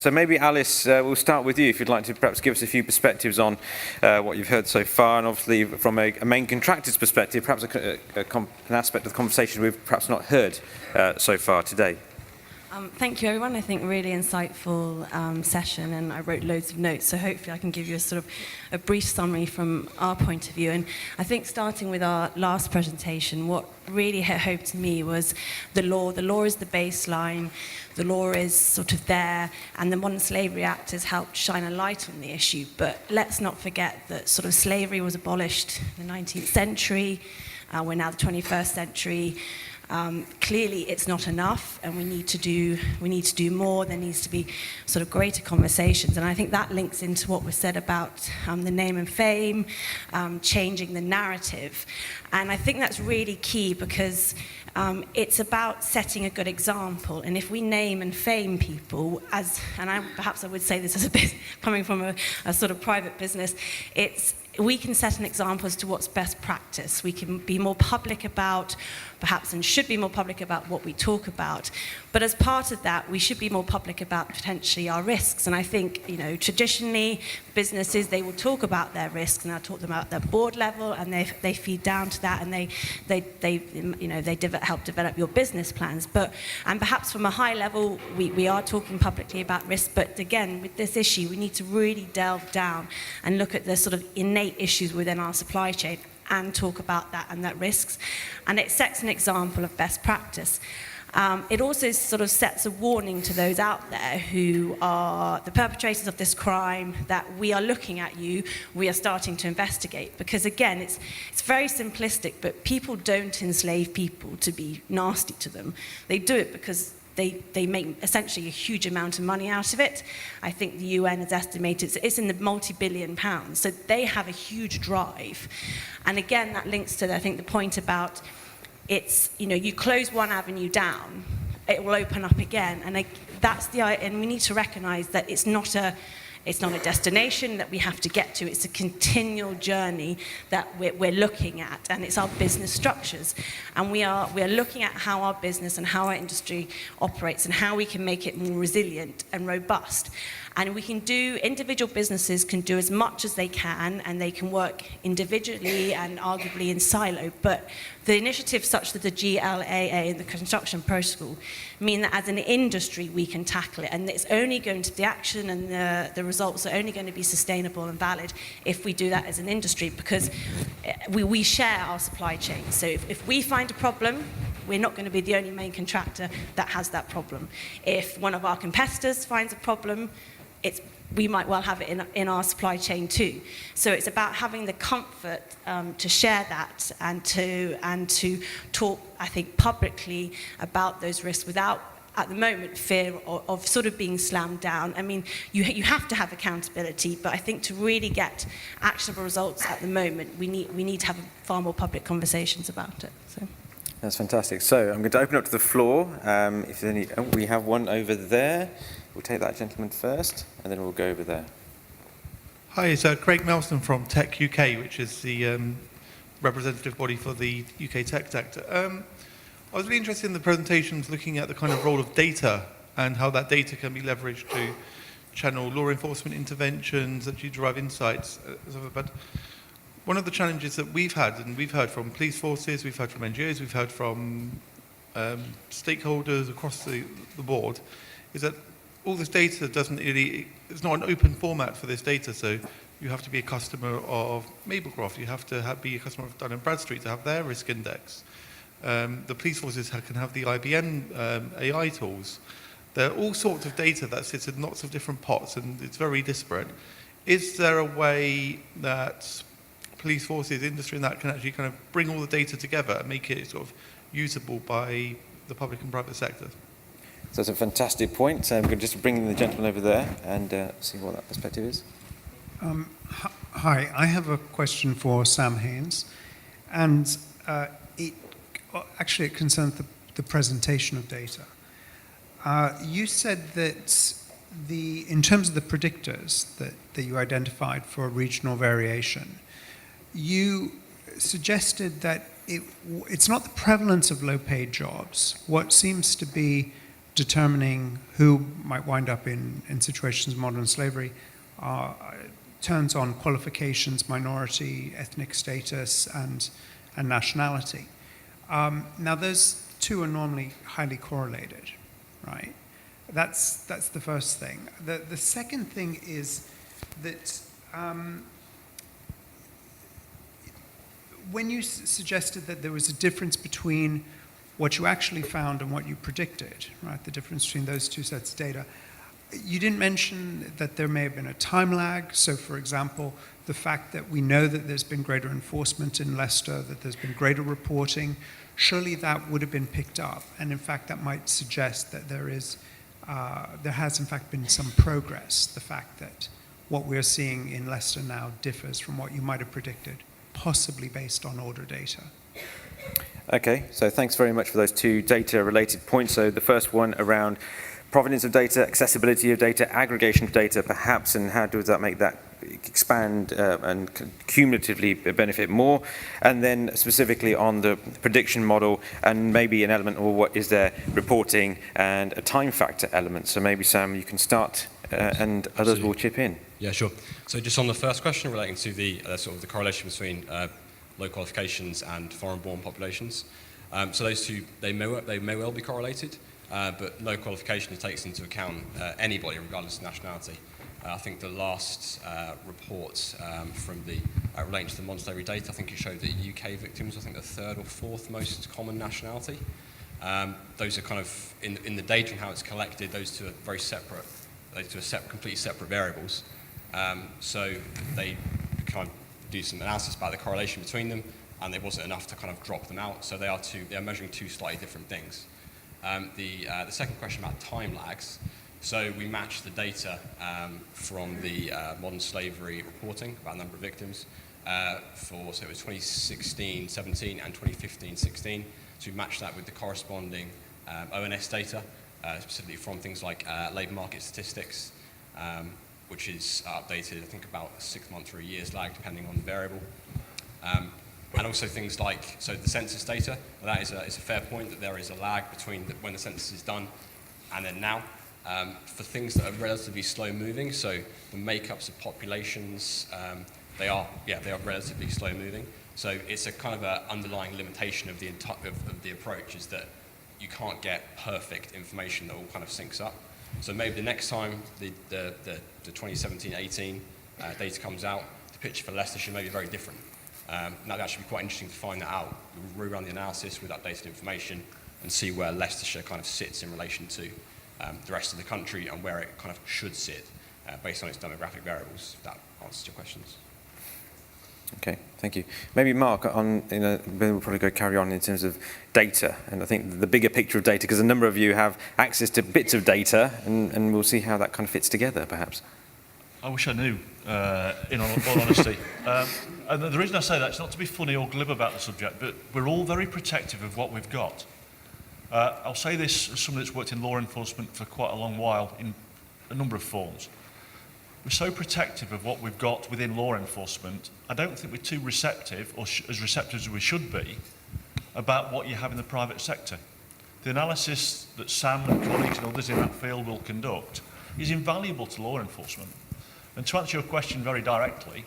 So maybe Alice, we'll start with you if you'd like to perhaps give us a few perspectives on what you've heard so far, and obviously from a main contractor's perspective, perhaps an aspect of the conversation we've perhaps not heard so far today. Thank you, everyone. I think really insightful session, and I wrote loads of notes, so hopefully I can give you a sort of a brief summary from our point of view. And I think starting with our last presentation, what really hit home to me was the law. The law is the baseline. The law is sort of there, and the Modern Slavery Act has helped shine a light on the issue. But let's not forget that sort of slavery was abolished in the 19th century. We're now the 21st century. Clearly, it's not enough, and we need to do more. There needs to be sort of greater conversations, and I think that links into what was said about the name and fame, changing the narrative, and I think that's really key because it's about setting a good example. And if we name and fame people, perhaps I would say this as a bit coming from a sort of private business, we can set an example as to what's best practice. We can be more public about, perhaps, and should be more public about what we talk about. But as part of that, we should be more public about potentially our risks. And I think, traditionally, businesses, they will talk about their risks, and they'll talk them about their board level, and they feed down to that, and they help develop your business plans. And perhaps from a high level, we are talking publicly about risks. But again, with this issue, we need to really delve down and look at the sort of innate issues within our supply chain and talk about that and that risks. And it sets an example of best practice. It also sort of sets a warning to those out there who are the perpetrators of this crime, that we are looking at you, we are starting to investigate. Because again, it's very simplistic, but people don't enslave people to be nasty to them. They do it because they make essentially a huge amount of money out of it. I think the UN has estimated it's in the multi-billion pounds. So they have a huge drive. And again, that links to, I think, the point about you close one avenue down, it will open up again. And and we need to recognize that it's not a destination that we have to get to. It's a continual journey that we're looking at, and it's our business structures. And we are looking at how our business and how our industry operates and how we can make it more resilient and robust. And individual businesses can do as much as they can, and they can work individually and arguably in silo. But the initiatives such as the GLAA and the construction protocol mean that as an industry we can tackle it, and it's only going to, the action and the results are only going to be sustainable and valid if we do that as an industry, because we share our supply chain. So if we find a problem, we're not going to be the only main contractor that has that problem. If one of our competitors finds a problem, we might well have it in our supply chain too. So it's about having the comfort to share that and to talk, I think, publicly about those risks without, at the moment, fear of sort of being slammed down. I mean, you have to have accountability, but I think to really get actionable results at the moment, we need to have far more public conversations about it. So. That's fantastic. So I'm going to open up to the floor. If there's any, we have one over there. We'll take that gentleman first, and then we'll go over there. Hi, it's Craig Melson from Tech UK, which is the representative body for the UK tech sector. I was really interested in the presentations looking at the kind of role of data and how that data can be leveraged to channel law enforcement interventions, actually derive insights. But one of the challenges that we've had, and we've heard from police forces, we've heard from NGOs, we've heard from stakeholders across the board, is that all this data it's not an open format for this data. So you have to be a customer of Maplecroft, you have to be a customer of Dun & Bradstreet to have their risk index. The police forces can have the IBM AI tools. There are all sorts of data that sits in lots of different pots, and it's very disparate. Is there a way that police forces, industry, and that can actually kind of bring all the data together and make it sort of usable by the public and private sector? So that's a fantastic point. I'm going to just bring in the gentleman over there and see what that perspective is. Hi, I have a question for Sam Haynes, and it concerns the presentation of data. You said that in terms of the predictors that you identified for regional variation, you suggested that it's not the prevalence of low-paid jobs. What seems to be determining who might wind up in situations of modern slavery turns on qualifications, minority, ethnic status, and nationality. Now, those two are normally highly correlated, right? That's the first thing. The second thing is that when you suggested that there was a difference between what you actually found and what you predicted, right, the difference between those two sets of data, you didn't mention that there may have been a time lag. So, for example, the fact that we know that there's been greater enforcement in Leicester, that there's been greater reporting, surely that would have been picked up. And in fact, that might suggest that there has in fact been some progress, the fact that what we're seeing in Leicester now differs from what you might have predicted, possibly based on order data. Okay, so thanks very much for those two data-related points. So the first one around provenance of data, accessibility of data, aggregation of data perhaps, and how does that make that expand and cumulatively benefit more? And then specifically on the prediction model and maybe an element, or what is there, reporting and a time factor element. So maybe Sam, you can start and others will chip in. Yeah, sure. So just on the first question relating to the sort of the correlation between low qualifications and foreign-born populations. So those two, they may well be correlated, but low qualification takes into account anybody regardless of nationality. I think the last report from the relating to the modern slavery data, I think it showed that UK victims, I think the third or fourth most common nationality. Those are kind of, in the data and how it's collected, those two are very separate, completely separate variables. So they kind of do some analysis about the correlation between them, and it wasn't enough to kind of drop them out. So they are measuring two slightly different things. The second question about time lags. So we matched the data from the modern slavery reporting about number of victims so it was 2016-17 and 2015-16. So we matched that with the corresponding ONS data, specifically from things like labour market statistics, which is updated, I think, about 6 months or a year's lag, depending on the variable. And also things like, so the census data, that is a fair point that there is a lag between when the census is done and then now. For things that are relatively slow moving, so the makeups of populations, they are relatively slow moving. So it's a kind of an underlying limitation of the approach, is that you can't get perfect information that all kind of syncs up. So maybe the next time the 2017-18 data comes out, the picture for Leicestershire may be very different. That'd actually be quite interesting to find that out. We'll rerun the analysis with updated information and see where Leicestershire kind of sits in relation to the rest of the country and where it kind of should sit based on its demographic variables. If that answers your questions. Okay, thank you. Maybe Mark, we'll probably carry on in terms of data, and I think the bigger picture of data, because a number of you have access to bits of data, and we'll see how that kind of fits together, perhaps. I wish I knew, in all honesty. And the reason I say that is not to be funny or glib about the subject, but we're all very protective of what we've got. I'll say this as someone that's worked in law enforcement for quite a long while in a number of forms. We're so protective of what we've got within law enforcement, I don't think we're too receptive, or as receptive as we should be, about what you have in the private sector. The analysis that Sam and colleagues and others in that field will conduct is invaluable to law enforcement. And to answer your question very directly,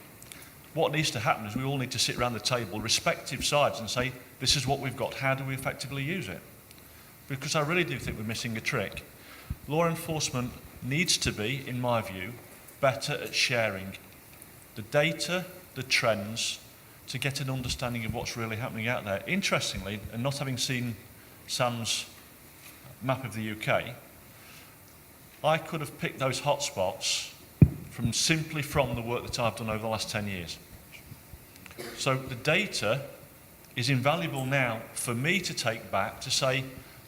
what needs to happen is we all need to sit around the table, respective sides, and say, this is what we've got, how do we effectively use it? Because I really do think we're missing a trick. Law enforcement needs to be, in my view, better at sharing the data, the trends, to get an understanding of what's really happening out there. Interestingly, and not having seen Sam's map of the UK, I could have picked those hotspots simply from the work that I've done over the last 10 years. So the data is invaluable now for me to take back to say,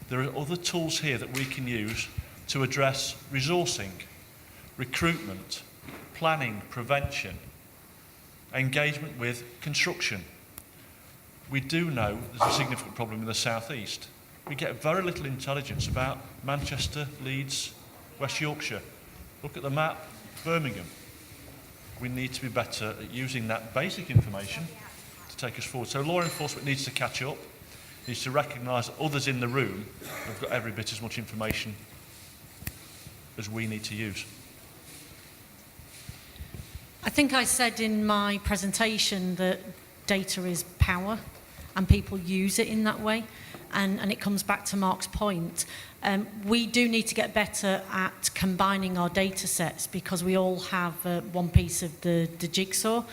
there are other tools here that we can use to address resourcing, recruitment, planning, prevention, engagement with construction. We do know there's a significant problem in the southeast. We get very little intelligence about Manchester, Leeds, West Yorkshire. Look at the map, Birmingham. We need to be better at using that basic information to take us forward. So law enforcement needs to catch up. needs to recognise that others in the room have got every bit as much information as we need to use. I think I said in my presentation that data is power and people use it in that way. And it comes back to Mark's point. We do need to get better at combining our data sets because we all have one piece of the jigsaw.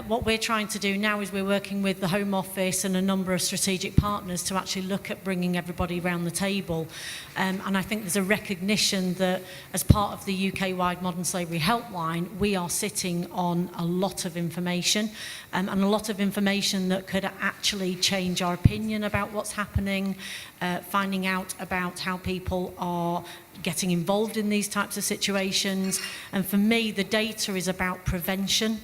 What we're trying to do now is we're working with the Home Office and a number of strategic partners to actually look at bringing everybody around the table. And I think there's a recognition that as part of the UK-wide Modern Slavery Helpline, we are sitting on a lot of information and a lot of information that could actually change our opinion about what's happening, finding out about how people are getting involved in these types of situations. And for me, the data is about prevention.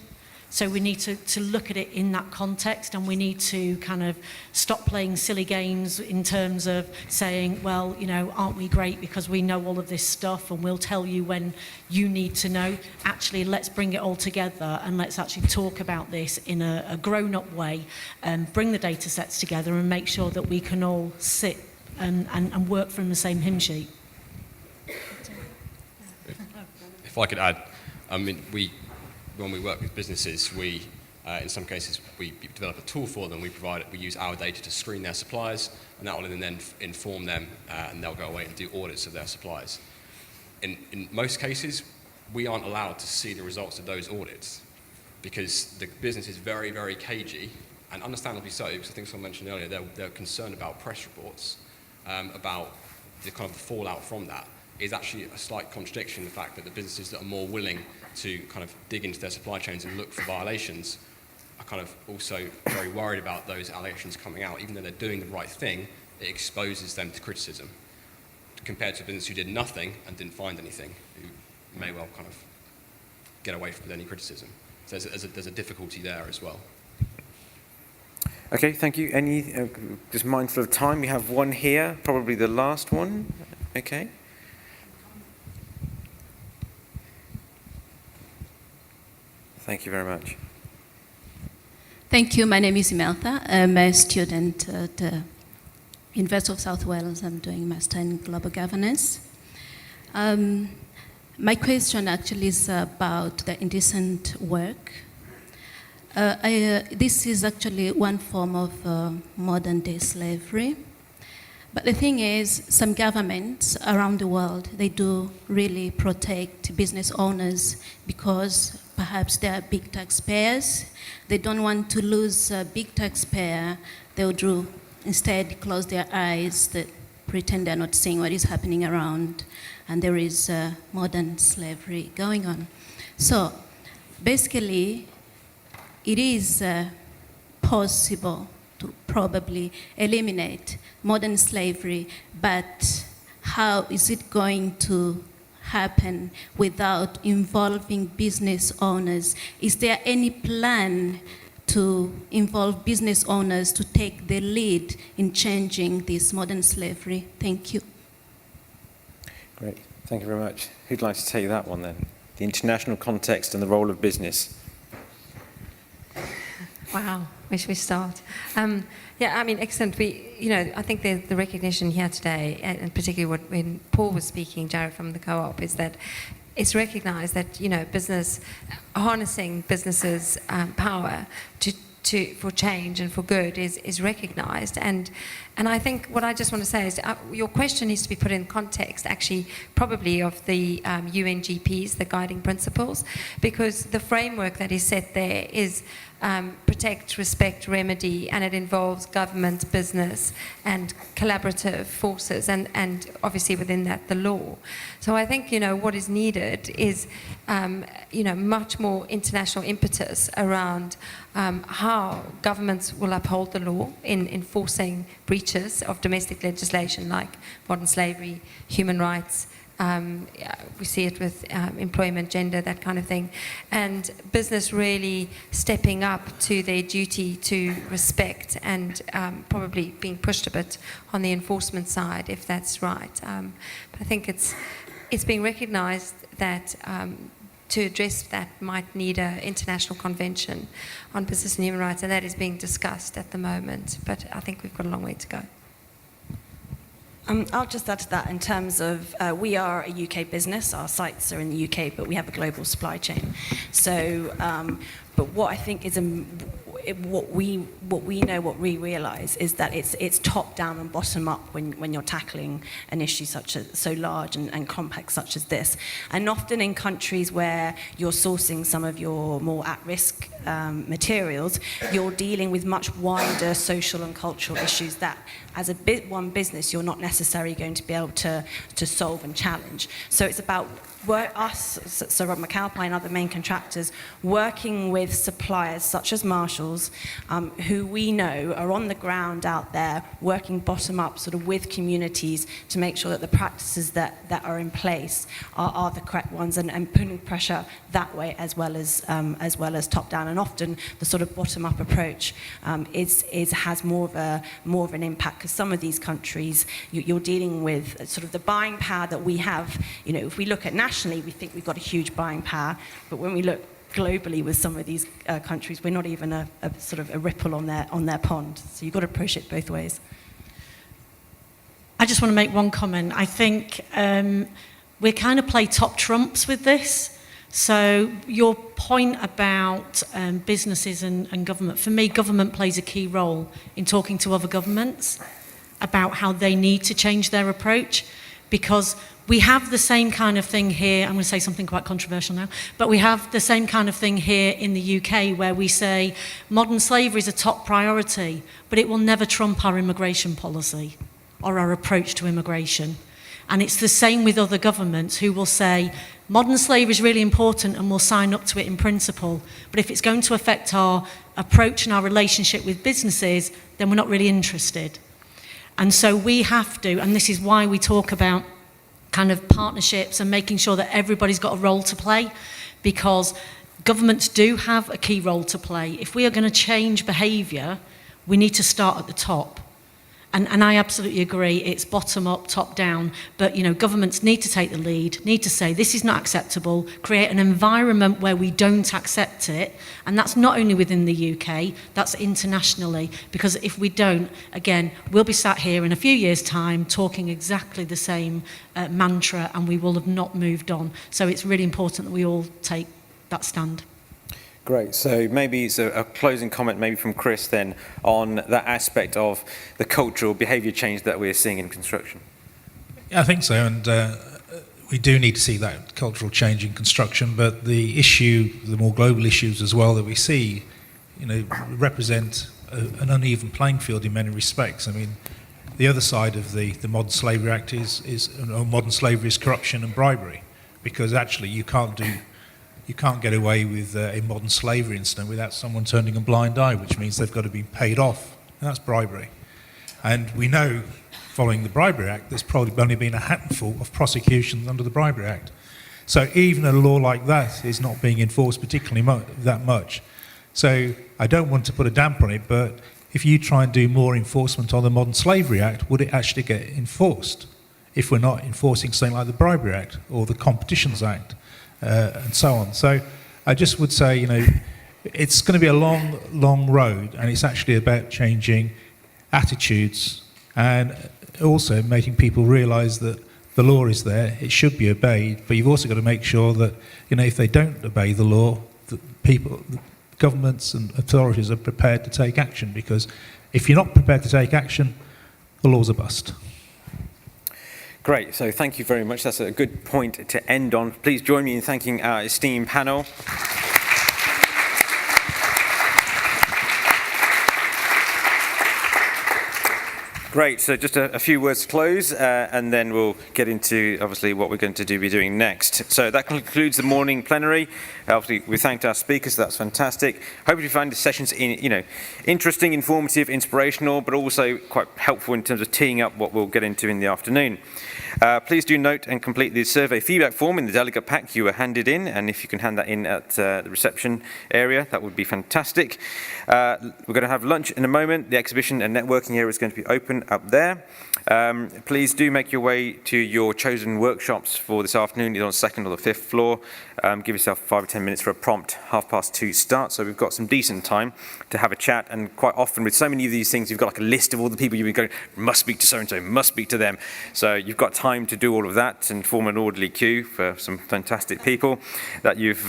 So we need to look at it in that context, and we need to kind of stop playing silly games in terms of saying, well, you know, aren't we great because we know all of this stuff and we'll tell you when you need to know. Actually, let's bring it all together and let's actually talk about this in a grown-up way and bring the data sets together and make sure that we can all sit and work from the same hymn sheet. If I could add, I mean, when we work with businesses, in some cases, we develop a tool for them. We use our data to screen their suppliers, and that will then inform them, and they'll go away and do audits of their suppliers. In most cases, we aren't allowed to see the results of those audits because the business is very, very cagey, and understandably so, because I think someone mentioned earlier, they're concerned about press reports, about the kind of fallout from that. Is actually a slight contradiction in the fact that the businesses that are more willing to kind of dig into their supply chains and look for violations are kind of also very worried about those allegations coming out. Even though they're doing the right thing, it exposes them to criticism, compared to a business who did nothing and didn't find anything, who may well kind of get away with any criticism. So there's a difficulty there as well. Okay, thank you. Just mindful of time, we have one here, probably the last one. Okay. Thank you very much. Thank you. My name is Imelda. I'm a student at the University of South Wales. I'm doing Master in Global Governance. My question actually is about the indecent work. This is actually one form of modern-day slavery. But the thing is, some governments around the world, they do really protect business owners because perhaps they are big taxpayers. They don't want to lose a big taxpayer. They'll instead close their eyes, pretend they're not seeing what is happening around, and there is modern slavery going on. So basically, it is possible to probably eliminate modern slavery, but how is it going to happen without involving business owners? Is there any plan to involve business owners to take the lead in changing this modern slavery? Thank you. Great, thank you very much. Who'd like to take that one then? The international context and the role of business. Wow, where should we start? Yeah, I mean, excellent. I think the recognition here today, and particularly when Paul was speaking, Jared from the co-op, is that it's recognised that business harnessing businesses' power for change and for good is recognised. And I think what I just want to say is your question needs to be put in context, actually, probably of the UNGPs, the guiding principles, because the framework that is set there is protect, respect, remedy, and it involves government, business, and collaborative forces, and obviously within that, the law. So I think, what is needed is, much more international impetus around how governments will uphold the law in enforcing breaches of domestic legislation like modern slavery, human rights. We see it with employment, gender, that kind of thing. And business really stepping up to their duty to respect and probably being pushed a bit on the enforcement side, if that's right. But I think it's being recognised that to address that might need an international convention on business and human rights, and that is being discussed at the moment. But I think we've got a long way to go. I'll just add to that in terms of we are a UK business. Our sites are in the UK, but we have a global supply chain. So, but what I think is what we realise is that it's top down and bottom up when you're tackling an issue such as so large and complex such as this. And often in countries where you're sourcing some of your more at-risk materials, you're dealing with much wider social and cultural issues that, as one business, you're not necessarily going to be able to solve and challenge. So it's about so Rob McAlpine and other main contractors working with suppliers such as Marshalls, who we know are on the ground out there working bottom up sort of with communities to make sure that the practices that are in place are the correct ones, and putting pressure that way as well as top down. And often the sort of bottom up approach has more of an impact, because some of these countries you're dealing with sort of the buying power that we have. You know, if we look at nationally, we think we've got a huge buying power, but when we look globally with some of these countries, we're not even a sort of a ripple on their pond. So you've got to approach it both ways. I just want to make one comment. I think we kind of play top trumps with this. So your point about businesses and government, for me, government plays a key role in talking to other governments about how they need to change their approach, because we have the same kind of thing here. I'm going to say something quite controversial now, but we have the same kind of thing here in the UK, where we say modern slavery is a top priority, but it will never trump our immigration policy or our approach to immigration. And it's the same with other governments who will say modern slavery is really important and we'll sign up to it in principle, but if it's going to affect our approach and our relationship with businesses, then we're not really interested. And so we have to, and this is why we talk about kind of partnerships and making sure that everybody's got a role to play, because governments do have a key role to play. If we are going to change behaviour, we need to start at the top. And I absolutely agree, it's bottom up, top down, but you know, governments need to take the lead, need to say this is not acceptable, create an environment where we don't accept it, and that's not only within the UK, that's internationally, because if we don't, again, we'll be sat here in a few years' time talking exactly the same mantra, and we will have not moved on. So it's really important that we all take that stand. Great. So maybe it's a closing comment maybe from Chris then on that aspect of the cultural behaviour change that we're seeing in construction. Yeah, I think so, and we do need to see that cultural change in construction, but the issue, the more global issues as well that we see, you know, represent an uneven playing field in many respects. I mean, the other side of the Modern Slavery Act is modern slavery is corruption and bribery, because actually you can't get away with a modern slavery incident without someone turning a blind eye, which means they've got to be paid off, and that's bribery. And we know, following the Bribery Act, there's probably only been a handful of prosecutions under the Bribery Act. So even a law like that is not being enforced particularly that much. So I don't want to put a damper on it, but if you try and do more enforcement on the Modern Slavery Act, would it actually get enforced if we're not enforcing something like the Bribery Act or the Competitions Act? And so on. So I just would say, you know, it's going to be a long, long road, and it's actually about changing attitudes and also making people realise that the law is there, it should be obeyed, but you've also got to make sure that, you know, if they don't obey the law, that people, governments and authorities are prepared to take action, because if you're not prepared to take action, the law's a bust. Great, so thank you very much. That's a good point to end on. Please join me in thanking our esteemed panel. Great, so just a few words to close, and then we'll get into, obviously, what we're going to be doing next. So that concludes the morning plenary. Obviously, we thanked our speakers, so that's fantastic. Hope you find the sessions interesting, informative, inspirational, but also quite helpful in terms of teeing up what we'll get into in the afternoon. Please do note and complete the survey feedback form in the delegate pack you were handed in, and if you can hand that in at the reception area, that would be fantastic. We're going to have lunch in a moment. The exhibition and networking area is going to be open up there. Please do make your way to your chosen workshops for this afternoon, either on the 2nd or the 5th floor. Give yourself 5 or 10 minutes for a prompt 2:30 start, so we've got some decent time to have a chat. And quite often with so many of these things, you've got like a list of all the people you've been going, must speak to so-and-so, must speak to them. So you've got time to do all of that and form an orderly queue for some fantastic people that you've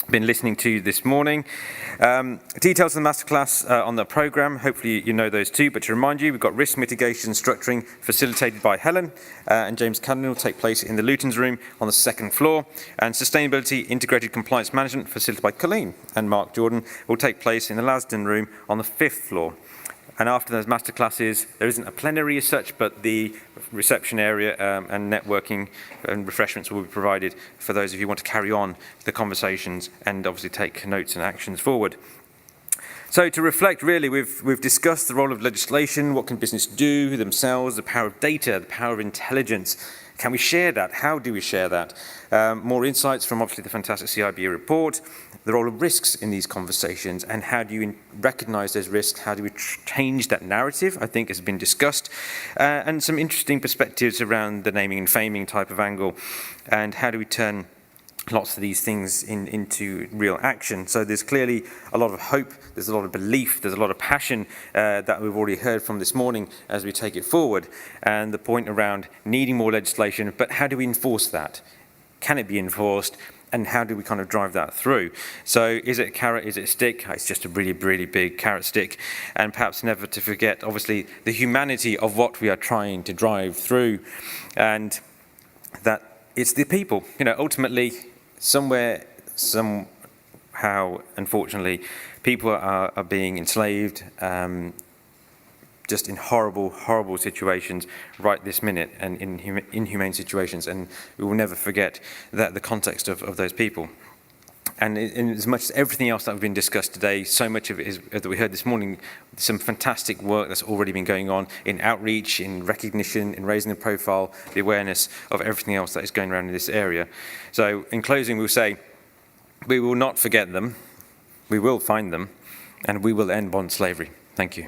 been listening to this morning. Details of the masterclass on the programme, hopefully you know those too, but to remind you, we've got risk mitigation structuring facilitated by Helen and James Cannon will take place in the Luton's room on the 2nd floor, and sustainability integrated compliance management facilitated by Colleen and Mark Jordan will take place in the Lasden room on the 5th floor. And after those masterclasses, there isn't a plenary as such, but the reception area and networking and refreshments will be provided for those of you who want to carry on the conversations and obviously take notes and actions forward. So to reflect, really, we've discussed the role of legislation, what can business do themselves, the power of data, the power of intelligence. Can we share that? How do we share that? More insights from obviously the fantastic CIB report, the role of risks in these conversations, and how do you recognise those risks? How do we change that narrative, I think has been discussed, and some interesting perspectives around the naming and faming type of angle, and how do we turn lots of these things into real action. So there's clearly a lot of hope, there's a lot of belief, there's a lot of passion that we've already heard from this morning as we take it forward. And the point around needing more legislation, but how do we enforce that? Can it be enforced? And how do we kind of drive that through? So is it a carrot, is it a stick? It's just a really, really big carrot stick. And perhaps never to forget, obviously, the humanity of what we are trying to drive through. And that it's the people, ultimately, somewhere, somehow, unfortunately, people are being enslaved just in horrible, horrible situations right this minute, and in inhumane situations. And we will never forget that the context of those people. And in as much as everything else that has been discussed today, so much of it is that we heard this morning, some fantastic work that's already been going on in outreach, in recognition, in raising the profile, the awareness of everything else that is going around in this area. So in closing, we'll say, we will not forget them, we will find them, and we will end bond slavery. Thank you.